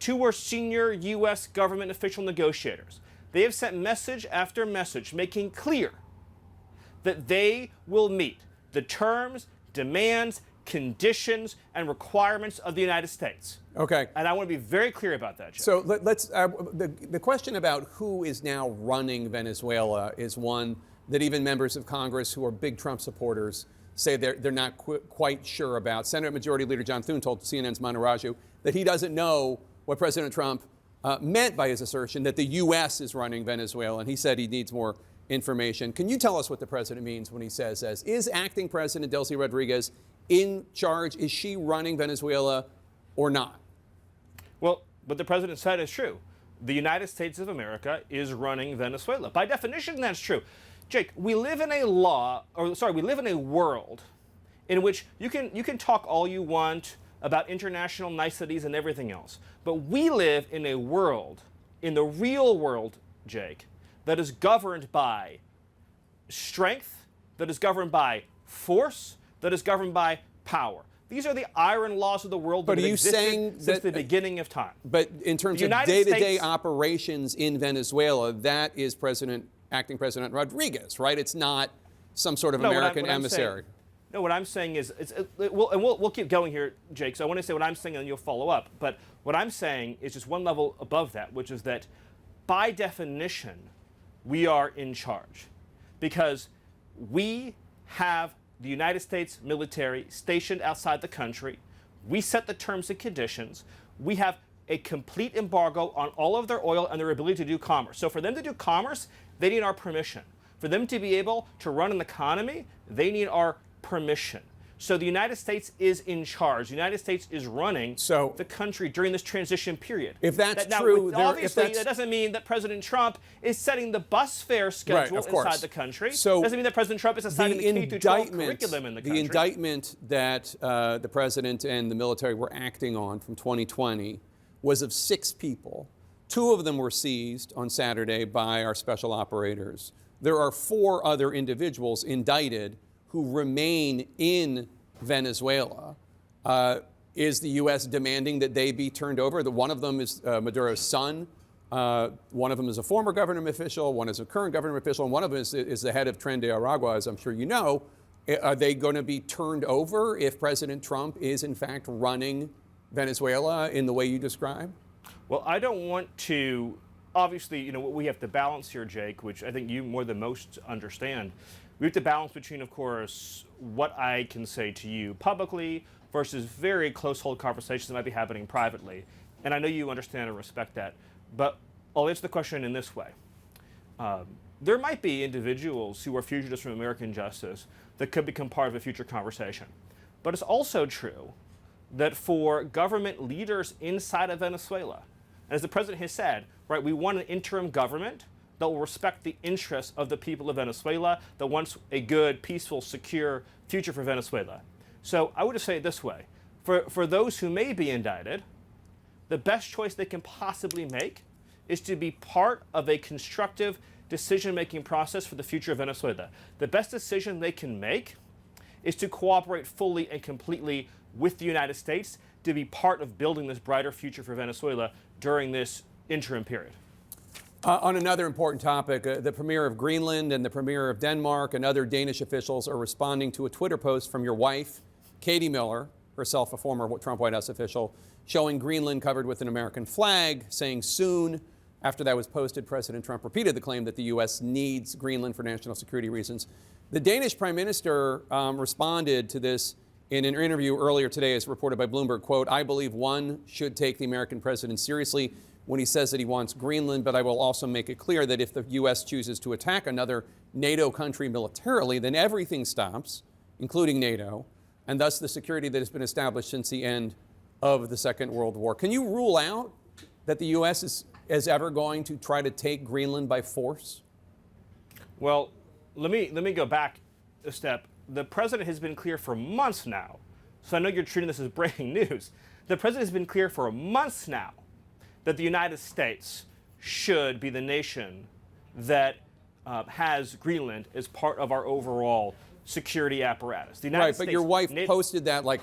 two were senior U.S. government official negotiators. They have sent message after message making clear that they will meet the terms, demands, conditions, and requirements of the United States. Okay. And I want to be very clear about that, Jim. So let's, the question about who is now running Venezuela is one that even members of Congress who are big Trump supporters say they're not quite sure about. Senate Majority Leader John Thune told CNN's Manu Raju that he doesn't know what President Trump meant by his assertion that the U.S. is running Venezuela, and he said he needs more information. Can you tell us what the president means when he says, is acting President Delcy Rodriguez in charge? Is she running Venezuela or not? Well, what the president said is true. The United States of America is running Venezuela. By definition, that's true. Jake, we live in a world in which you can talk all you want about international niceties and everything else. But we live in a world, in the real world, Jake, that is governed by strength, that is governed by force, that is governed by power. These are the iron laws of the world that have existed since the beginning of time. But in terms of day-to-day operations in Venezuela, that is acting President Rodriguez, right? It's not some sort of American emissary. No, what I'm saying is, we'll keep going here, Jake, so I want to say what I'm saying and then you'll follow up. But what I'm saying is just one level above that, which is that by definition, we are in charge because we have the United States military stationed outside the country. We set the terms and conditions. We have a complete embargo on all of their oil and their ability to do commerce. So for them to do commerce, they need our permission. For them to be able to run an economy, they need our permission. So the United States is in charge. The United States is running the country during this transition period. If that's true, obviously that doesn't mean that President Trump is setting the bus fare schedule inside the country. So doesn't mean that President Trump is assigning the K-12 curriculum in the country. The indictment that the president and the military were acting on from 2020 was of 6 people. 2 of them were seized on Saturday by our special operators. There are 4 other individuals indicted who remain in Venezuela. Is the U.S. demanding that they be turned over? One of them is Maduro's son. One of them is a former government official. One is a current government official. And one of them is the head of Tren de Aragua, as I'm sure you know. Are they going to be turned over if President Trump is, in fact, running Venezuela in the way you describe? Well, I don't want to, obviously, we have to balance here, Jake, which I think you more than most understand. We have to balance between, of course, what I can say to you publicly versus very close hold conversations that might be happening privately. And I know you understand and respect that. But I'll answer the question in this way. There might be individuals who are fugitives from American justice that could become part of a future conversation. But it's also true that for government leaders inside of Venezuela, and as the president has said, right, we want an interim government that will respect the interests of the people of Venezuela, that wants a good, peaceful, secure future for Venezuela. So I would just say it this way. For those who may be indicted, the best choice they can possibly make is to be part of a constructive decision-making process for the future of Venezuela. The best decision they can make is to cooperate fully and completely with the United States to be part of building this brighter future for Venezuela during this interim period. On another important topic, the Premier of Greenland and the Premier of Denmark and other Danish officials are responding to a Twitter post from your wife, Katie Miller, herself a former Trump White House official, showing Greenland covered with an American flag, saying soon. After that was posted, President Trump repeated the claim that the U.S. needs Greenland for national security reasons. The Danish Prime Minister responded to this in an interview earlier today, as reported by Bloomberg, quote, "I believe one should take the American president seriously when he says that he wants Greenland, but I will also make it clear that if the U.S. chooses to attack another NATO country militarily, then everything stops, including NATO, and thus the security that has been established since the end of the Second World War." Can you rule out that the U.S. is ever going to try to take Greenland by force? Well, let me go back a step. The president has been clear for months now, so I know you're treating this as breaking news. The president has been clear for months now that the United States should be the nation that has Greenland as part of our overall security apparatus. The United States, but your wife posted that like